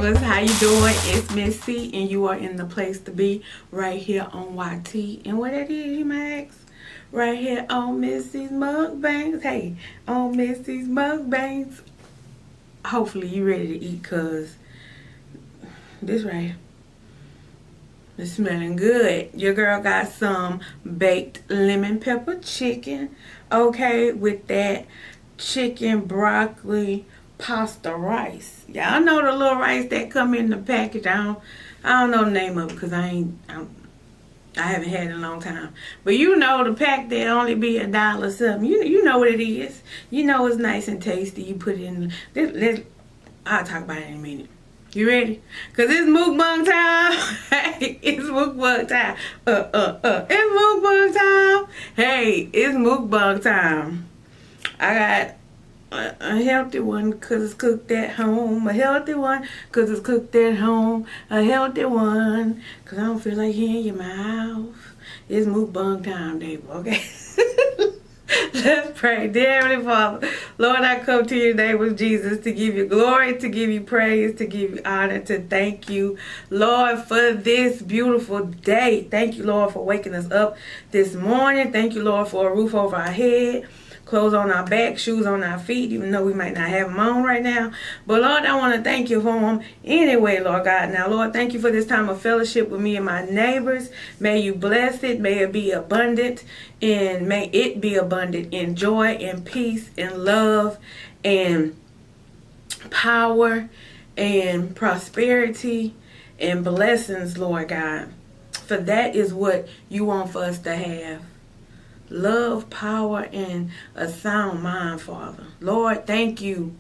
vloggers, how you doing? It's Miss C, and you are in the place to be, right here on YT. And what that is, you might ask? Right here on Missy's Mukbangs. Hey, on Missy's Mukbangs. Hopefully you ready to eat, cause this right here, it's smelling good. Your girl got some baked lemon pepper chicken, okay, with that chicken broccoli pasta rice. Y'all know the little rice that come in the package. I don't know the name of it because I haven't had it in a long time. But you know the pack that only be $1 something. You know what it is. You know it's nice and tasty. You put it in. I'll talk about it in a minute. You ready? Cause it's mukbang time. Hey, it's mukbang time. It's mukbang time. Hey, it's mukbang time. I got a healthy one because it's cooked at home. A healthy one because it's cooked at home. A healthy one because I don't feel like hearing your mouth. It's mukbang time, Dave, okay? Let's pray. Dear Heavenly Father, Lord, I come to you today with Jesus to give you glory, to give you praise, to give you honor, to thank you, Lord, for this beautiful day. Thank you, Lord, for waking us up this morning. Thank you, Lord, for a roof over our head, clothes on our back, shoes on our feet, even though we might not have them on right now. But, Lord, I want to thank you for them anyway, Lord God. Now, Lord, thank you for this time of fellowship with me and my neighbors. May you bless it. May it be abundant. And may it be abundant in joy and peace and love and power and prosperity and blessings, Lord God. For that is what you want for us to have. Love, power, and a sound mind, Father. Lord, thank you.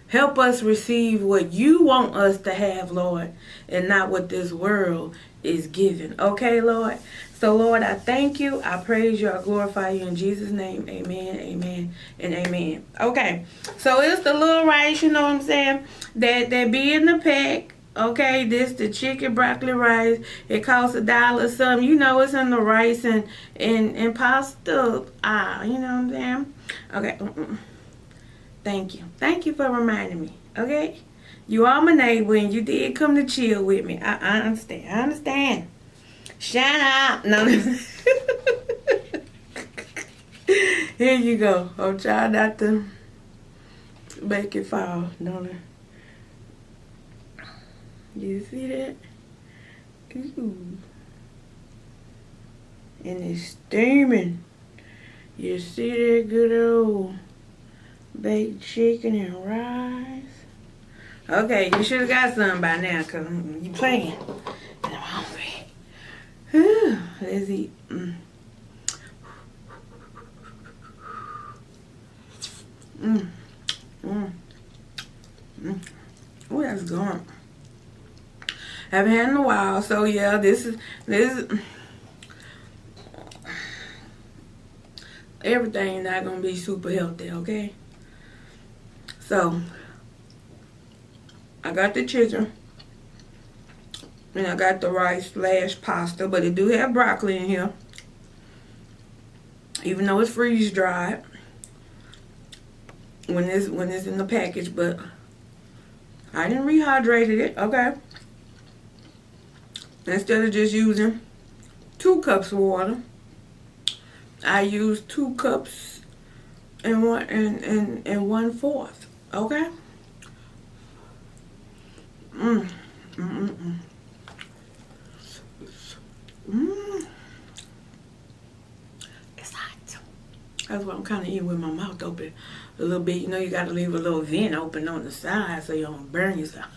Help us receive what you want us to have, Lord, and not what this world is giving. Okay, Lord? So, Lord, I thank you. I praise you. I glorify you in Jesus' name. Amen, amen, and amen. Okay, so it's the little rice, you know what I'm saying, that be in the pack. Okay, this the chicken broccoli rice. It costs $1 something. You know it's in the rice and pasta aisle. You know what I'm saying? Okay. Thank you. Thank you for reminding me. Okay? You are my neighbor and you did come to chill with me. I understand. I understand. Shut up. No. Here you go. I'm trying not to make it fall. Don't I? You see that? Ooh. And it's steaming. You see that good old baked chicken and rice? Okay, you should have got some by now because you playing. And I'm hungry. Whew. Let's eat. Oh, that's gone. Haven't had in a while, so yeah, this is everything not gonna be super healthy, okay? So I got the chicken and I got the rice / pasta, but it do have broccoli in here, even though it's freeze dried when it's in the package. But I didn't rehydrate it, okay? Instead of just using 2 cups of water, I used 2 cups and 1/4. Okay. It's hot. That's why I'm kind of eating with my mouth open a little bit. You know, you got to leave a little vent open on the side so you don't burn yourself.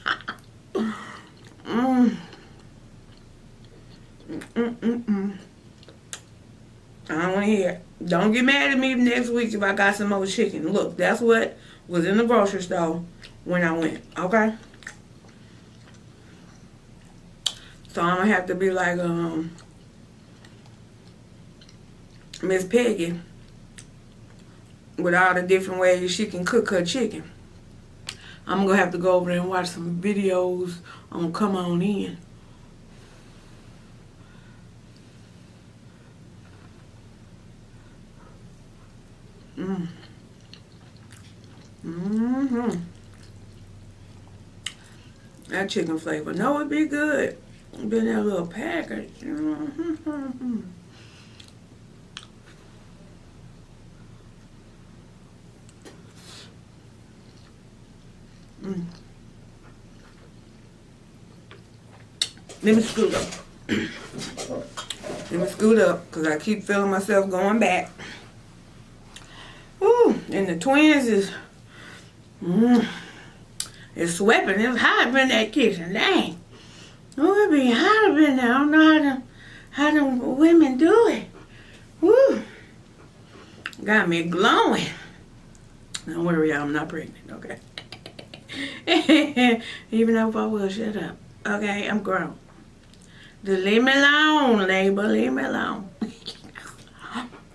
I don't want to hear it. Don't get mad at me next week if I got some more chicken. Look, that's what was in the grocery store when I went, okay? So I'm going to have to be like Miss Peggy with all the different ways she can cook her chicken. I'm going to have to go over there and watch some videos on Come On In. That chicken flavor. No, it'd be good. It'd be in that little package. Let me scoot up. Let me scoot up because I keep feeling myself going back. Ooh, and the twins is it's sweating. It's hot up in that kitchen. Dang. Oh, it be hot up in there. I don't know how them women do it. Woo. Got me glowing. Don't worry, y'all, I'm not pregnant, okay? Even though if I will, shut up. Okay, I'm grown. Just leave me alone, labor. Leave me alone.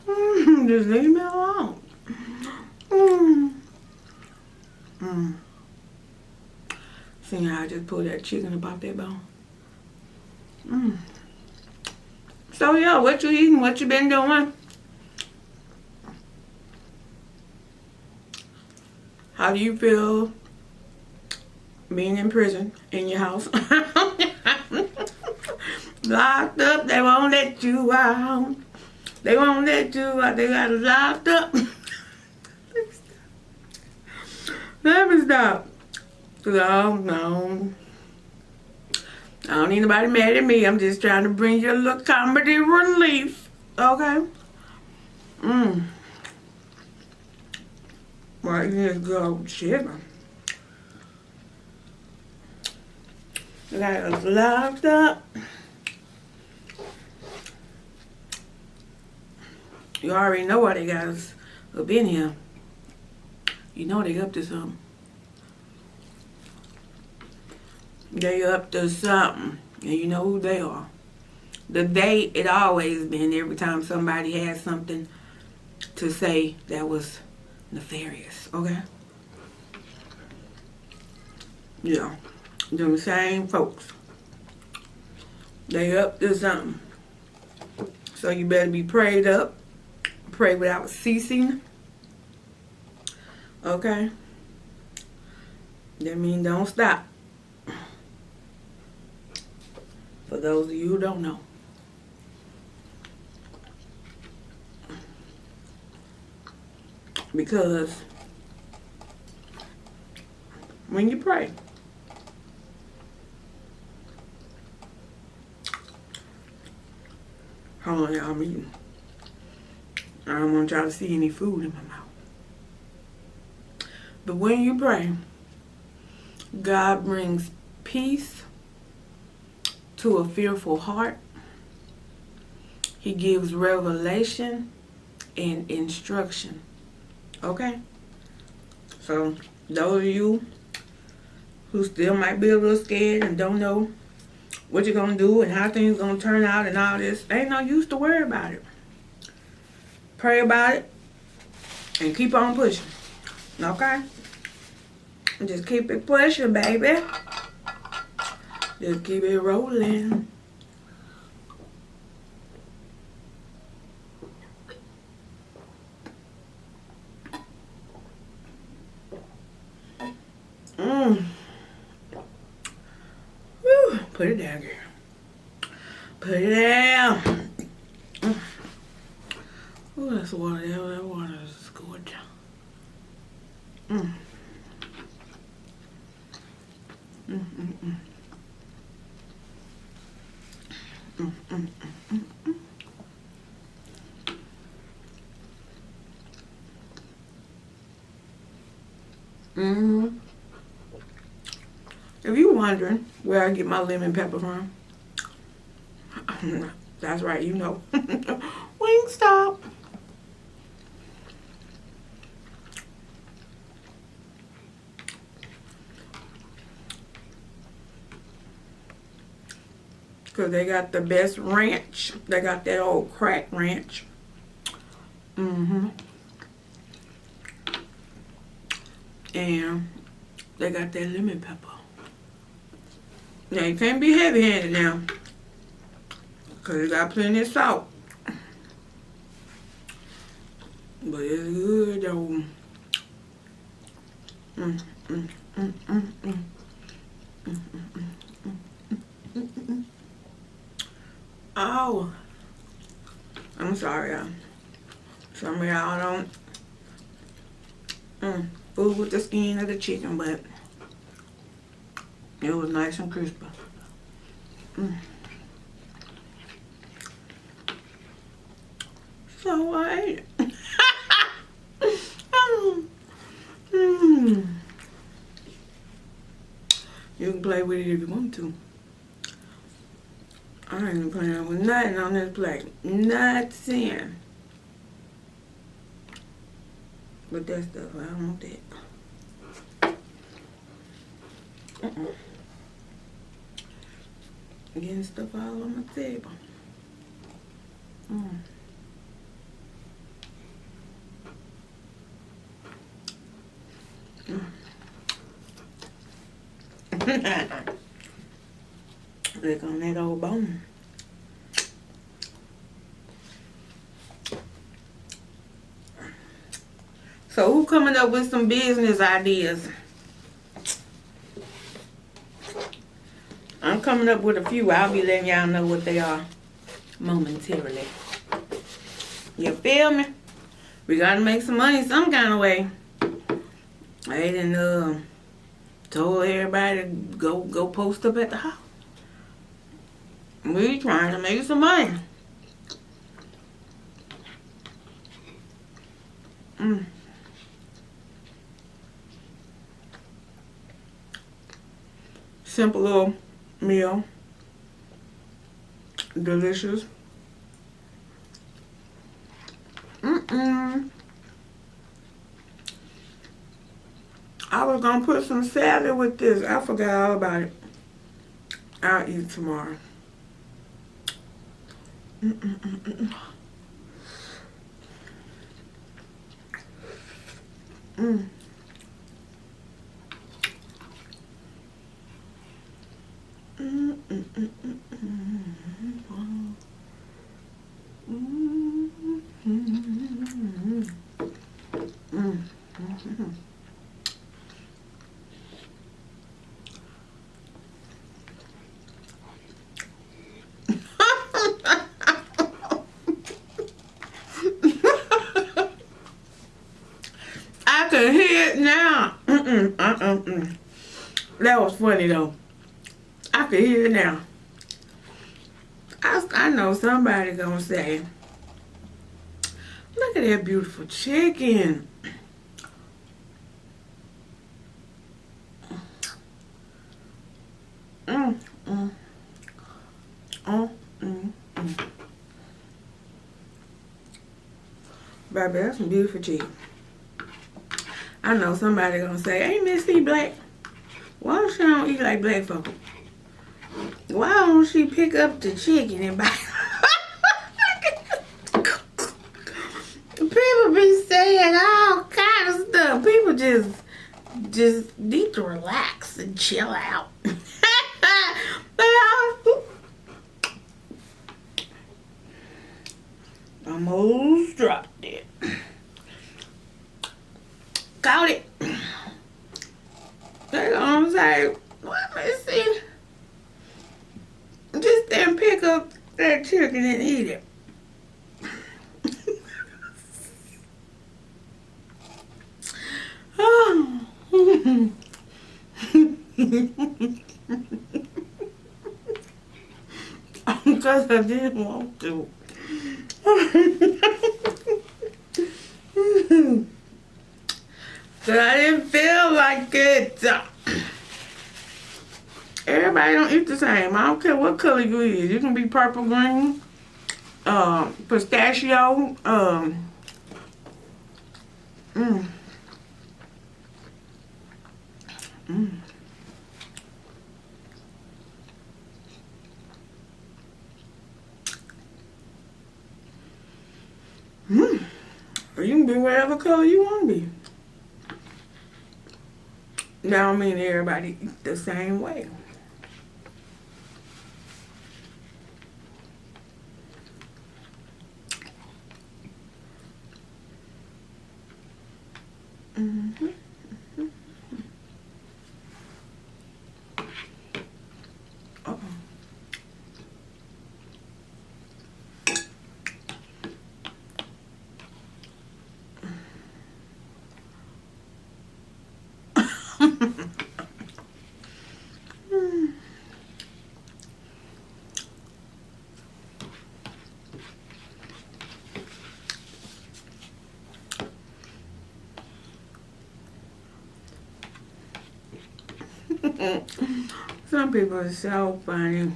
Just leave me alone. See how I just pulled that chicken up off that bone? So, yeah, what you eating? What you been doing? How do you feel being in prison in your house? Locked up, they won't let you out. They won't let you out. They got us locked up. Let me stop. No. I don't need nobody mad at me. I'm just trying to bring you a little comedy relief. Okay? Well, you just go sugar. They got us locked up. You already know why they got us up in here. You know they up to something. They up to something. And you know who they are. The they, it always been every time somebody had something to say that was nefarious. Okay? Yeah. Them same folks. They up to something. So you better be prayed up. Pray without ceasing. Okay? That means don't stop. For those of you who don't know. Because when you pray, hold on, y'all, I'm eating. I don't want y'all to see any food in my mouth. But when you pray, God brings peace to a fearful heart. He gives revelation and instruction. Okay? So, those of you who still might be a little scared and don't know what you're going to do and how things going to turn out and all this, ain't no use to worry about it. Pray about it and keep on pushing. Okay? Just keep it pushing, baby. Just keep it rolling. Woo. Put it down, girl. Put it down. Oh, that's water. That water is gorgeous. If you're wondering where I get my lemon pepper from, that's right, you know. Wingstop. Because they got the best ranch. They got that old crack ranch. And they got that lemon pepper. Now, you can't be heavy-handed now. Because it got plenty of salt. But it's good, though. I'm sorry, y'all. Some of y'all don't fool with the skin of the chicken, but it was nice and crispy. So I ate it. You can play with it if you want to. I ain't playing with nothing on this plate. Nothing. But that stuff, I don't want that. Getting stuff all on my table. Look on that old bone. So who coming up with some business ideas? I'm coming up with a few. I'll be letting y'all know what they are momentarily. You feel me? We gotta make some money some kind of way. I done told everybody to go post up at the house. We trying to make some money. Simple little meal. Delicious. I was gonna put some salad with this. I forgot all about it. I'll eat tomorrow. I can hear it now. That was funny though. I can hear it now. I know somebody gonna say, look at that beautiful chicken. Baby, that's some beautiful chicken. I know somebody gonna say, hey, Miss C Black, why don't she don't eat like black folk? Why don't she pick up the chicken and buy People be saying all kind of stuff. People just need to relax and chill out. Almost dropped it. Caught it. They're gonna say, let me see. Just then pick up that chicken and eat it. Because I didn't want to. So I didn't feel like it. Everybody don't eat the same. I don't care what color you is. You can be purple, green, pistachio, Or you can be whatever color you want to be. That don't mean everybody eat the same way. Some people are so funny.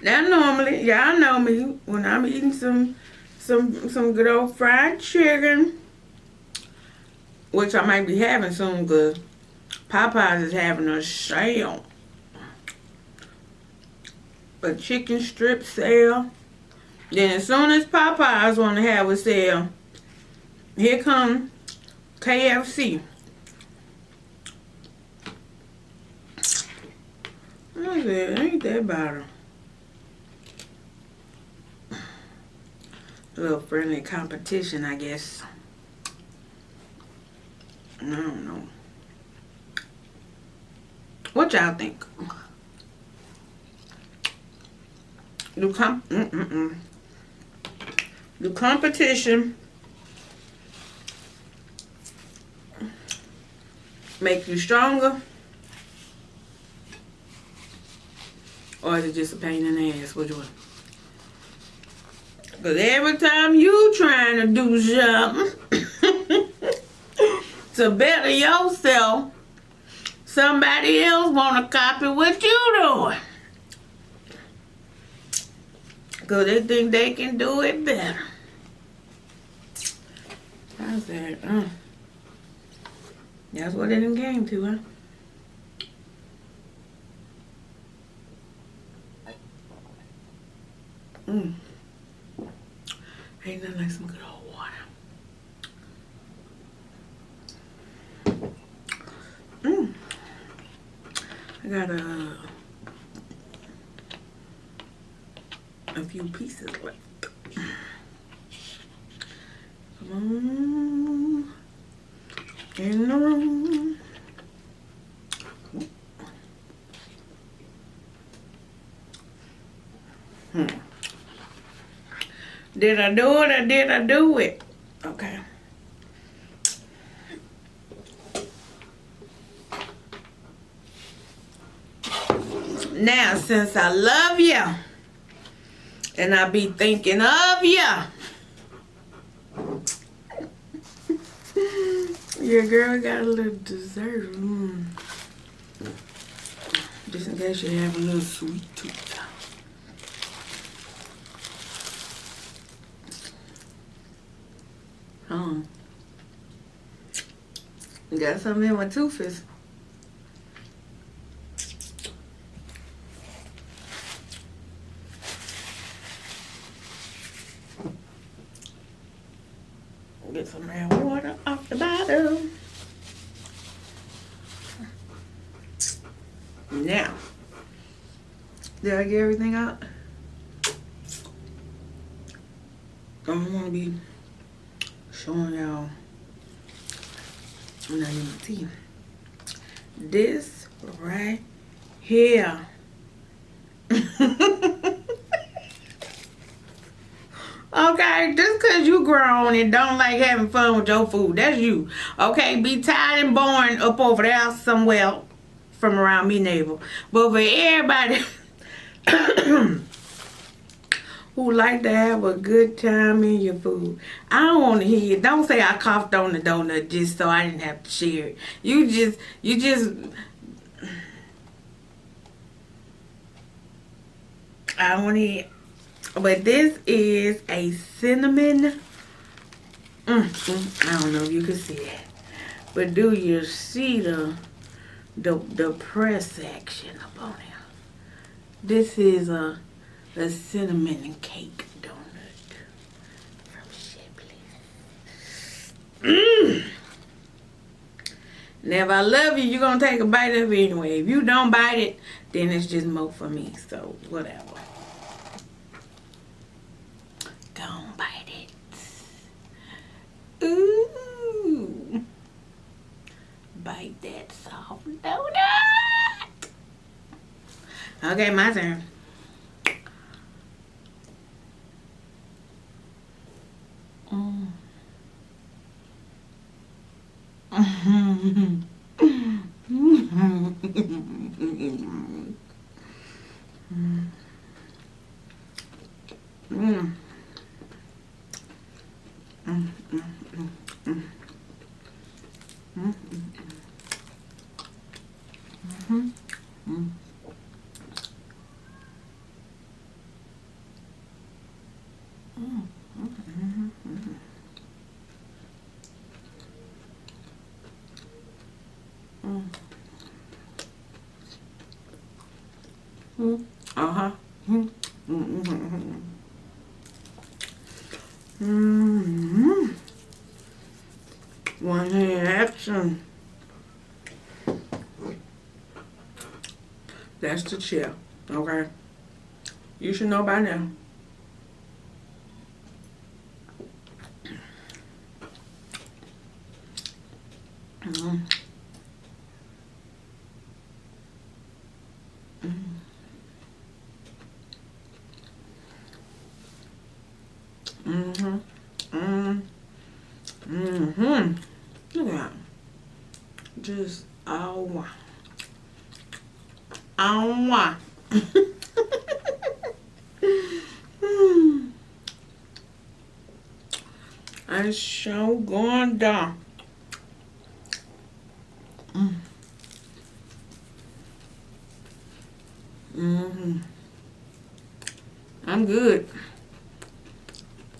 Now normally, y'all know me when I'm eating some good old fried chicken, which I might be having soon because Popeyes is having a sale, a chicken strip sale. Then as soon as Popeyes want to have a sale, here comes KFC. I said, ain't that bottom? A little friendly competition, I guess. I don't know. What y'all think? The competition make you stronger, or is it just a pain in the ass? Which one? Because every time you trying to do something to better yourself, somebody else want to copy what you doing. Because they think they can do it better. I said, that's what it done came to, huh? Ain't nothing like some good old water. I got a few pieces left. Come on. In the room. Did I do it or did I do it? Okay. Now, since I love you, and I be thinking of you, your girl got a little dessert. Just in case you have a little sweet tooth. You got something in my tooth is. Get some red water off the bottom. Now, did I get everything out? I don't want to be showing y'all I'm not even teeth. This right here. Okay, just cause you grown and don't like having fun with your food, that's you. Okay, be tired and boring up over there somewhere from around me neighbor. But for everybody who like to have a good time in your food, I don't want to hear it. Don't say I coughed on the donut just so I didn't have to share it. You just I don't want to hear it. But this is a cinnamon. I don't know if you can see it, but do you see the press section up on here? This is a cinnamon cake donut from Shipley. Now, if I love you, you're gonna take a bite of it anyway. If you don't bite it, then it's just more for me. So whatever. Don't bite it. Ooh. Bite that soft donut. Okay, my turn. Uh-huh. One hand action. That's the chair, okay? You should know by now. Look at that. Just oh I sure going down. I'm good.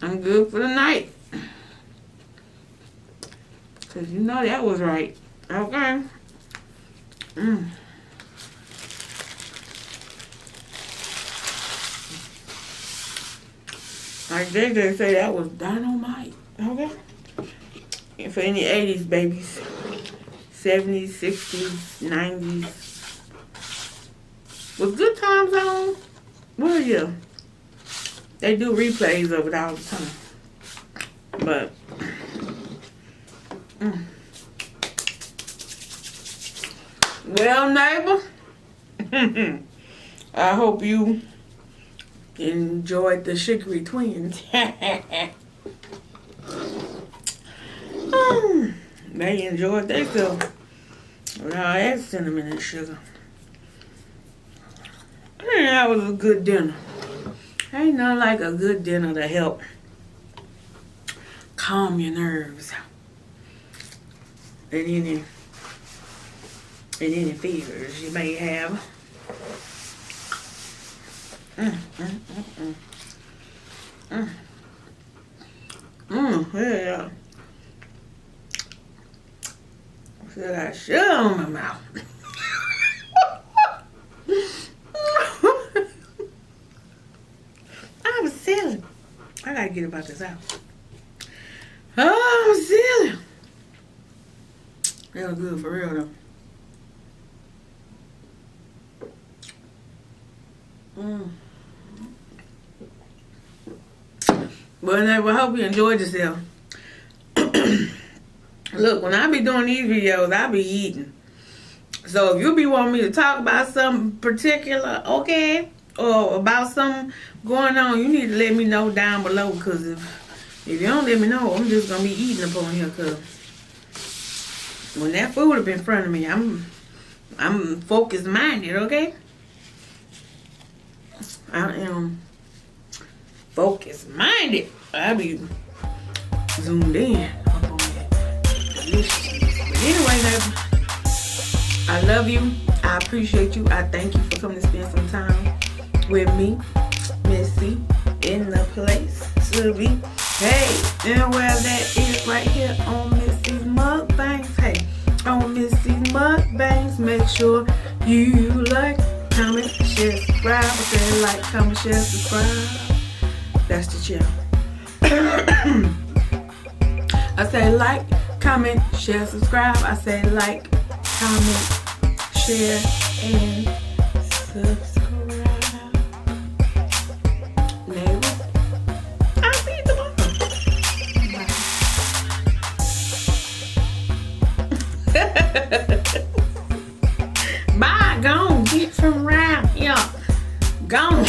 I'm good for the night. Cause you know that was right. Okay. Like they say that was dynamite. Okay. And for any 80s babies, 70s, 60s, 90s. Was Good Times on? Well, yeah. They do replays of it all the time. But well, neighbor, I hope you enjoyed the Sugary Twins. They enjoyed themselves without that cinnamon and sugar. That was a good dinner. Ain't nothing like a good dinner to help calm your nerves and any fevers you may have. Yeah. I got sugar on my mouth. I'm silly. I gotta get about this out. Oh, I'm silly. That was good for real though. Well, I hope you enjoyed yourself. Look, when I be doing these videos, I be eating. So if you be wanting me to talk about something particular, okay, or about something going on, you need to let me know down below. Because if you don't let me know, I'm just going to be eating up on here. Because when that food up in front of me, I'm focused minded, okay? I am focused minded. I be zoomed in up on that deliciousness. But anyway, neighbor, I love you. I appreciate you. I thank you for coming to spend some time with me, Missy, in the place to be. Hey, and where that is right here on Missy's Mukbangs. Hey, on Missy's Mukbangs, make sure you like, comment, share, subscribe. I say like, comment, share, subscribe. That's the channel. I say like, comment, share, subscribe. I say like, comment, share, and subscribe. Neighbor, I'll see you tomorrow. Bye. Bye. Gone. Get from around here. Gone.